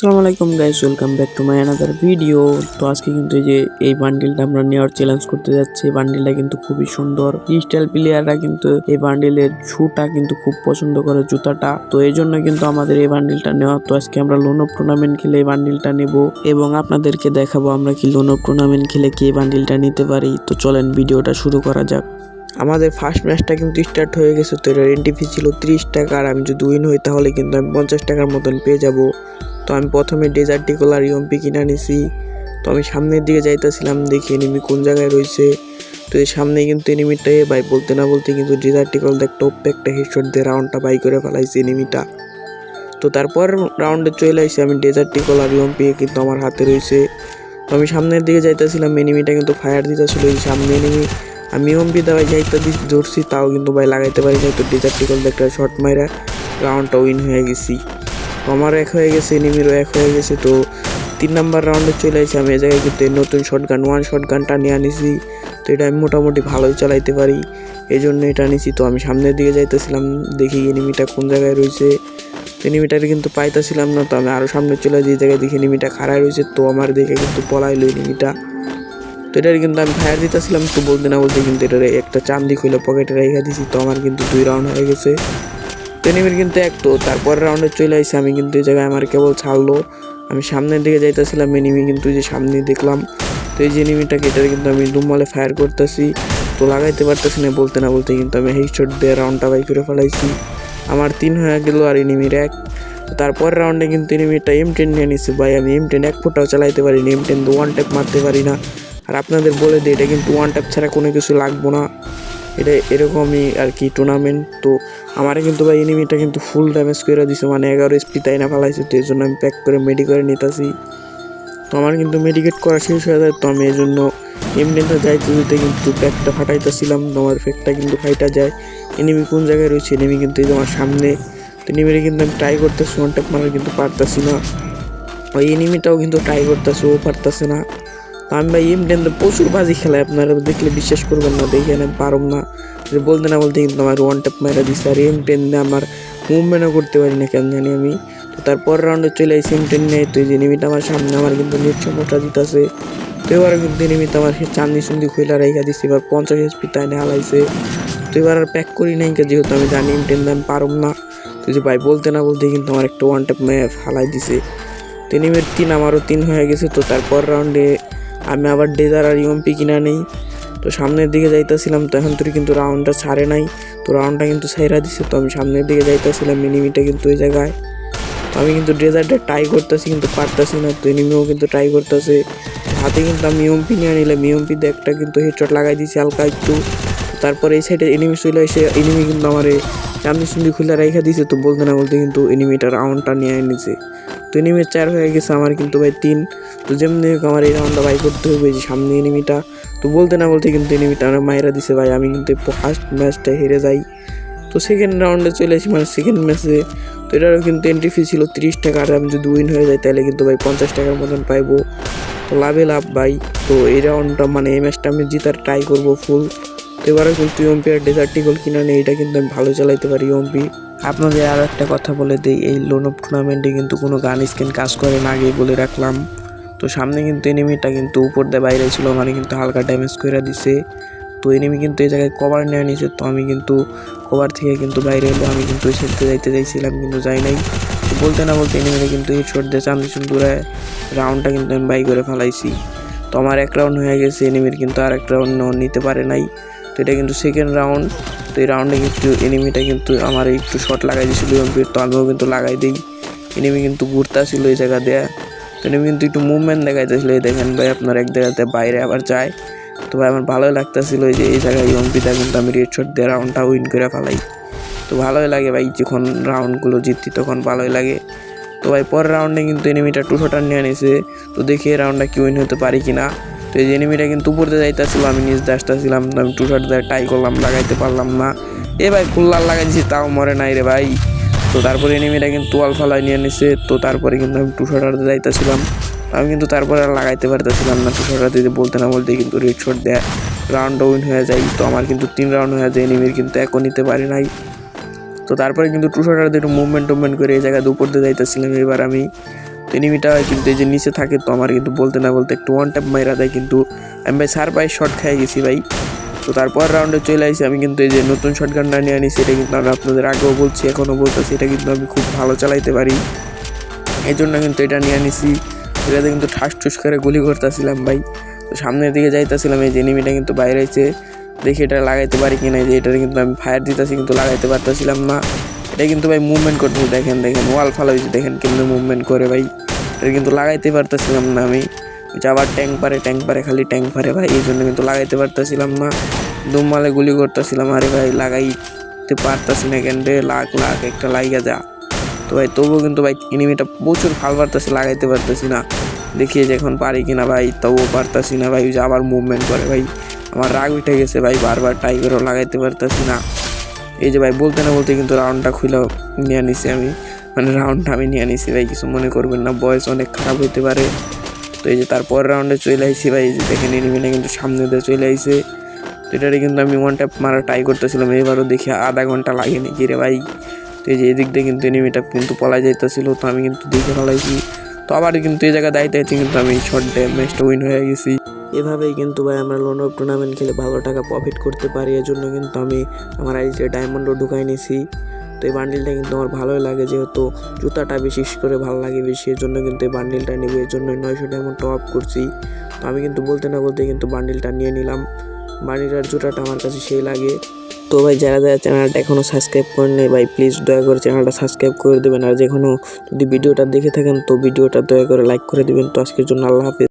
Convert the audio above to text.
আসসালামু আলাইকুম guys, welcome back to my another video. তো আজকে কিন্তু এই বান্ডিলটা আমরা নেওয়ার চ্যালেঞ্জ করতে যাচ্ছি। বান্ডিলটা কিন্তু খুবই সুন্দর। ক্রিস্টাল প্লেয়াররা কিন্তু এই বান্ডিলের শুটা কিন্তু খুব পছন্দ করে, জুতাটা। তো এই জন্য কিন্তু আমাদের এই বান্ডিলটা নেওয়া। তো আজকে আমরা লোন অফ টুর্নামেন্ট খেলে এই বান্ডিলটা নেব এবং আপনাদেরকে দেখাবো আমরা কি লোন অফ টুর্নামেন্ট খেলে কি এই বান্ডিলটা নিতে পারি। তো চলেন ভিডিওটা শুরু করা যাক। আমাদের ফার্স্ট ম্যাচটা কিন্তু স্টার্ট হয়ে গেছে। তো এটার এন্ট্রি ফি ছিল 30 টাকা, আর আমি যদি উইন হই তাহলে কিন্তু আমি 50 টাকার মতন পেয়ে যাব। তো আমি প্রথমে ডেজার্টিকল আর ইউএমপি কিনা নিছি। তো আমি সামনের দিকে যাইতেছিলাম, দেখি এনিমি কোন জায়গায় রয়েছে। তো এর সামনে কিন্তু এনিমিটাই বাই বলতে না বলতে কিন্তু ডেজার্টিকল একটা হেডশট দিয়ে রাউন্ডটা বাই করে ফেলাইছে এনিমিটা। তো তারপর রাউন্ডে চলে আসছি আমি, ডেজার্টিকল আর ইউএমপি কিন্তু আমার হাতে রয়েছে। তো আমি সামনের দিকে যাইতেছিলাম, এনিমিটা কিন্তু ফায়ার দিতেছিল এই সামনে এনিমি। আমি ইউএমপি দেওয়াই যাইতে ধরছি, তাও কিন্তু ভাই লাগাইতে পারি নাই। তো ডেজার্টিকল একটা শট মাইরা রাউন্ডটা উইন হয়ে গেছি। আমার এক হয়ে গেছে, এনিমিরও এক হয়ে গেছে। তো 3 নাম্বার রাউন্ডে চলে আসি আমি। এই জায়গায় কিন্তু নতুন ওয়ান শটগানটা নিয়ে আনিছি। তো এটা আমি মোটামুটি ভালোই চালাইতে পারি, এই জন্য এটা নিছি। তো আমি সামনের দিকে যাইতেছিলাম, দেখি এনিমিটা কোন জায়গায় রয়েছে। এনিমিটার কিন্তু পাইতেছিলাম না। তো আমি আরও সামনে চলে যাই, জায়গায় দেখি এনিমিটা খাড়ায় রয়েছে। তো আমার দেখে কিন্তু পলাইলো এনিমিটা। তো এটার কিন্তু আমি ফায়ার দিতেছিলাম, তো বলতে না বলতে কিন্তু এটার একটা চান্দি খুলে পকেটে রেখে দিছি। তো আমার কিন্তু 2 রাউন্ড হয়ে গেছে। তো এনিমির কিন্তু এক। তো তারপর রাউন্ডে চলে আসছি আমি, কিন্তু এই জায়গায় আমার কেবল ছাড়লো। আমি সামনের দিকে যাইতেছিলাম, এনিমি কিন্তু যে সামনে দেখলাম। তো এই যে এনিমিটাকে, এটার কিন্তু আমি দুমালে ফায়ার করতেছি, তো লাগাইতে পারতেছি না। বলতে না বলতে কিন্তু আমি হেডশট দিয়ে রাউন্ডটা বাই করে ফেলাইছি। আমার 3 হয়ে গেল আর এনিমির 1। তারপর রাউন্ডে কিন্তু এনিমিটা M10 নিয়ে নিচ্ছে। ভাই আমি M10 এক ফোটাও চালাইতে পারি না, M10 তো ওয়ান ট্যাপ মারতে পারি না। আর আপনাদের বলে দিই, এটা কিন্তু ওয়ান ট্যাপ ছাড়া কোনো কিছু লাগবো না। এটা এরকমই আর কি টুর্নামেন্ট। তো আমার কিন্তু ভাই এনিমিটা কিন্তু ফুল ড্যামেজ করে দিছে, মানে 11 SP তাই না ফেলাইছে। তো এই জন্য আমি প্যাক করে মেডি করে নিতেছি। তো আমার কিন্তু মেডিকেট করা শেষ হয়ে যায়। তো আমি এই জন্য এমনিতে যাইতে যেতে কিন্তু প্যাকটা ফাটাইতেছিলাম। আমার প্যাকটা কিন্তু ফাইটা যায়। এনিমি কোন জায়গায় রয়েছে, এনিমি কিন্তু এই যে আমার সামনে। তো এনিমিটা কিন্তু আমি ট্রাই করতেছি ওয়ান ট্যাপ মারার, কিন্তু পারতাছি না। ওই এনিমিটাও কিন্তু ট্রাই করতেছে, ও পারতেছে না। তো আমি ভাই M10 তো প্রচুর বাজি খেলায়, আপনারা দেখলে বিশ্বাস করবেন না, দেখে আমি পারম না। বলতে না বলতে কিন্তু আমার ওয়ান ট্যাপ মারা দিচ্ছে। আর M10 দিয়ে আমার মুভমেন্টও করতে পারি না কেন জানি আমি। তো তারপর রাউন্ডে চলে আসি M10 নেই। তো এই যে এনিমিটা আমার সামনে, আমার কিন্তু নেট সমস্যা দিতেছে। তো এবারও কিন্তু এনিমিটা আমার সে চান্দি সুন্দি খুলে রেখা দিচ্ছে। এবার 50 SP তাই না হালাইছে। তো এবার আর প্যাক করি নাই, যেহেতু আমি জানি M10 দিয়ে আমি পারম না। তো যে ভাই বলতে না বলতে কিন্তু আমার একটা ওয়ান ট্যাপ মেয়ে ফালাই দিছে। তো এনিমির 3, আমারও 3 হয়ে গেছে। তো তারপর রাউন্ডে আমি আবার ডেজার আর ইউএমপি কিনা নেই। তো সামনের দিকে যাইতেছিলাম, তো এখন তুই কিন্তু রাউন্ডটা ছাড়ে নাই। তো রাউন্ডটা কিন্তু ছাইরা দিছে। তো আমি সামনের দিকে যাইতেছিলাম, এনিমিটা কিন্তু ওই জায়গায়। তো আমি কিন্তু ডেজার্টে ট্রাই করতেছি, কিন্তু পারতেছি না। তো এনিমিও কিন্তু ট্রাই করতেছে। হাতে কিন্তু আমি ইউএমপি নিয়ে নিলাম, ইউএমপিতে একটা কিন্তু হেডশট লাগাই দিয়েছি হালকা একটু। তারপরে এই সাইডে এনিমি চলে এসে, এনিমি কিন্তু আমার চান্দি সুন্দি খুলে রেখা দিয়েছে। তো বলতে না বলতে কিন্তু এনিমিটা রাউন্ডটা নিয়ে নিছে। তো এনিমির 4 হয়ে গেছে, আমার কিন্তু ভাই 3। তো যেমনি আমার এই রাউন্ডটা বাই করতে হবে, যে সামনে এনিমিটা। তো বলতে না বলতে কিন্তু এনিমিটা আমার মাইরা দিছে। ভাই আমি কিন্তু ফার্স্ট ম্যাচটা হেরে যাই। তো সেকেন্ড রাউন্ডে চলে আসি, মানে সেকেন্ড ম্যাচে। তো এটারও কিন্তু এন্ট্রি ফি ছিল 30 টাকা। আর আমি যদি উইন হয়ে যাই তাহলে কিন্তু ভাই 50 টাকার মতন পাইবো। তো লাভে লাভ ভাই। তো এই রাউন্ডটা মানে এই ম্যাচটা আমি জিতার ট্রাই করবো ফুল। তো এবারে কিন্তু ইউএমপি আর ডেজার্টিকল কিনা নেই, এটা কিন্তু আমি ভালো চালাইতে পারি ইউএমপি। আপনাদের আরও একটা কথা বলে দিই, এই লোন অফ টুর্নামেন্টে কিন্তু কোনো গান স্কিন কাজ করে না, আগেই বলে রাখলাম। তো সামনে কিন্তু এনিমিটা কিন্তু উপর দিয়ে বাইরে ছিল, মানে কিন্তু হালকা ড্যামেজ করে দিছে। তো এনিমি কিন্তু এই জায়গায় কভার নিয়ে নিয়েছে। তো আমি কিন্তু কভার থেকে কিন্তু বাইরে এলো, আমি কিন্তু ওই সাইডে যাইতে চাইছিলাম কিন্তু যাই নাই। তো বলতে না বলতে এনিমিটা কিন্তু হেডশট দিয়ে চান্দি সুন্দরে রাউন্ডটা কিন্তু আমি বাই করে ফেলাইছি। তো আমার 1 রাউন্ড হয়ে গেছে, এনিমির কিন্তু আর 1 রাউন্ড নিতে পারে নাই। তো এটা কিন্তু সেকেন্ড রাউন্ড। তো এই রাউন্ডে কিন্তু এনিমিটা কিন্তু আমার একটু শট লাগাই দিয়েছিল ইউএমপির, তো আমিও কিন্তু লাগাই দিই। এনিমি কিন্তু ঘুরতে ছিল এই জায়গা দেয়া। তো এনিমি কিন্তু একটু মুভমেন্ট দেখাইতেছিল, এই দেখেন ভাই আপনার এক জায়গাতে বাইরে আবার যায়। তো ভাই আমার ভালোই লাগতেছিল যে এই জায়গায় ইউএমপিটা কিন্তু আমি রেড শট দিয়ে রাউন্ডটা উইন করে ফেলাই। তো ভালোই লাগে ভাই, যখন রাউন্ডগুলো জিতছি তখন ভালোই লাগে। তো ভাই পরের রাউন্ডে কিন্তু এনিমিটা 2 শটার নিয়ে নিছে। তো দেখি এই রাউন্ডটা কি উইন হতে পারি কিনা। তো এই যে এনিমিটা কিন্তু উপর দিয়ে যাইতেছিল, আমি নিচ দিয়ে আসতেছিলাম। আমি 2 শট দিয়ে ট্রাই করলাম, লাগাইতে পারলাম না। এ ভাই কুল্লার লাগাই দিছি, তাও মরে নাই রে ভাই। তো তারপরে এনিমিটা কিন্তু ওয়াল ফালাই নিয়ে নিছে। তো তারপরে কিন্তু আমি 2 শটার দিয়ে যাইতেছিলাম, আমি কিন্তু তারপরে আর লাগাইতে পারতেছিলাম না। 2 শটার দিয়ে বলতে না বলতে কিন্তু রেড শট দেয় রাউন্ডটা উইন হয়ে যায়। তো আমার কিন্তু 3 রাউন্ড হয়ে যায়, এনিমির কিন্তু একও নিতে পারি নাই। তো তারপরে কিন্তু 2 শটার দিয়ে একটু মুভমেন্ট করে এই জায়গায় উপর দিয়ে যাইতেছিলাম এবার আমি। এনিমিটা কিন্তু এই যে নিচে থাকে, তো আমার কিন্তু বলতে না বলতে একটু ওয়ান ট্যাপ মাইরা দেয়, কিন্তু আমি ভাই সারপ্রাইজ শট খেয়ে গেছি ভাই। তো তারপর রাউন্ডে চলে আসি, আমি কিন্তু এই যে নতুন শটগানটা নিয়ে আনিছি, এটা কিন্তু আমি আপনাদের আগেও বলছি এখনও বলতেছি, এটা কিন্তু আমি খুব ভালো চালাইতে পারি, এই জন্য কিন্তু এটা নিয়ে আনিছি। এটাতে কিন্তু ঠাস ঠুস করে গুলি করতেছিলাম ভাই। তো সামনের দিকে যাইতেছিলাম, এই যে এনিমিটা কিন্তু বাইরে হয়েছে, দেখি এটা লাগাইতে পারি কিনা। যে এটাতে কিন্তু আমি ফায়ার দিতেছি কিন্তু লাগাইতে পারতেছিলাম না। এটা কিন্তু ভাই মুভমেন্ট করতেছে, দেখেন দেখেন ওয়াল ফালা হয়েছে, দেখেন কিন্তু মুভমেন্ট করে ভাই। এটা কিন্তু লাগাইতে পারতেছিলাম না আমি। আবার ট্যাঙ্ক পারে খালি ট্যাঙ্ক পারে ভাই, এই জন্য কিন্তু লাগাইতে পারতেছিলাম না। দুমালে গুলি করতেছিলাম, আরে ভাই লাগাইতে পারতেছি না কেন রে, লাখ লাখ একটা লাইগা যা। তো ভাই তবুও কিন্তু ভাই এনিমিটা প্রচুর ফাল পারতেছি, লাগাইতে পারতেছি না। দেখিয়ে যে এখন পারি কিনা ভাই, তবুও পারতেছি না ভাই। যে আবার মুভমেন্ট করে ভাই, আমার রাগ উঠে গেছে ভাই, বারবার ট্রাই করেও লাগাইতে পারতেছি না। এই যে ভাই বলতে না বলতে কিন্তু রাউন্ডটা খুলে নিয়ে নিছি আমি, মানে রাউন্ডটা আমি নিয়ে নিছি ভাই, কিছু মনে করবেন না, বয়স অনেক খারাপ হইতে পারে। তো এই যে তারপর রাউন্ডে চলে আইসি ভাই, এই যে দেখেন এনিমিটা কিন্তু সামনে দিয়ে চলে আইসে। তো এটারে কিন্তু আমি ওয়ান ট্যাপ মারা ট্রাই করতেছিলাম, এবারও দেখি আধা ঘন্টা লাগেনি কি রে ভাই। তো এই যে এদিক দিয়ে কিন্তু এনিমিটা কিন্তু পলাই যাইতেছিল, তো আমি কিন্তু দেখে ফেলাইছি। তো আবার কিন্তু এই জায়গায় দায়িত্ব কিন্তু আমি শর্ট ম্যাচটা উইন হয়ে গেছি। এভাবেই কিন্তু ভাই আমরা লোন অফ টুর্নামেন্ট খেলে ভালো টাকা প্রফিট করতে পারি, এর জন্য কিন্তু আমি আমার আইডিতে ডায়মন্ডও ঢুকাই নিছি। তো এই বান্ডিলটা কিন্তু আমার ভালোই লাগে, যেহেতু জুতাটা বিশেষ করে ভালো লাগে বেশি, এর জন্য কিন্তু এই বান্ডিলটা নেবে, এর জন্য 900 ডায়মন্ড টপ আপ করছি। তো আমি কিন্তু বলতে না বলতে কিন্তু বান্ডিলটা নিয়ে নিলাম। বান্ডিলটার জুতাটা আমার কাছে সেই লাগে। তো ভাই যারা যারা চ্যানেলটা এখনও সাবস্ক্রাইব করেন নাই ভাই, প্লিজ দয়া করে চ্যানেলটা সাবস্ক্রাইব করে দেবেন। আর যেখানে যদি ভিডিওটা দেখে থাকেন তো ভিডিওটা দয়া করে লাইক করে দেবেন। তো আজকের জন্য আল্লাহ হাফেজ।